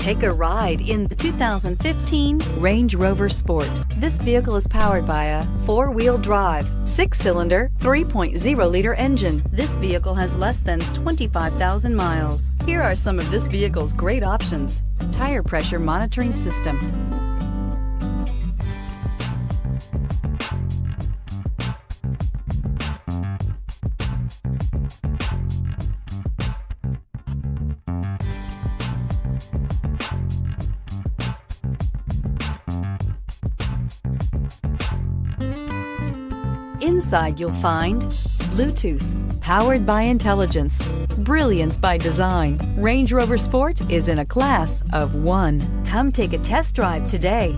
Take a ride in the 2015 Range Rover Sport. This vehicle is powered by a four-wheel drive, six-cylinder, 3.0-liter engine. This vehicle has less than 25,000 miles. Here are some of this vehicle's great options: tire pressure monitoring system, Inside you'll find Bluetooth, powered by intelligence, brilliance by design. Range Rover Sport is in a class of one. Come take a test drive today.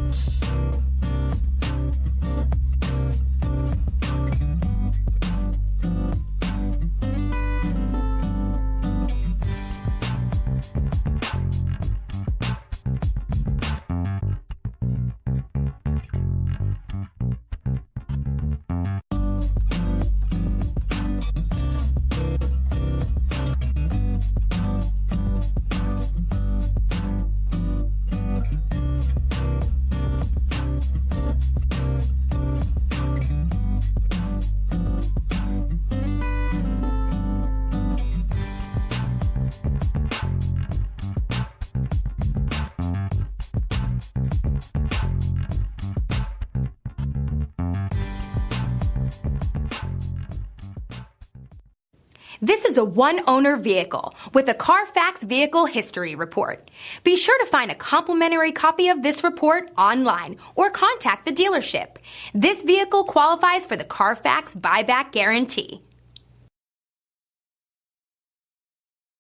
This is a one-owner vehicle with a CARFAX Vehicle History Report. Be sure to find a complimentary copy of this report online or contact the dealership. This vehicle qualifies for the CARFAX Buyback Guarantee.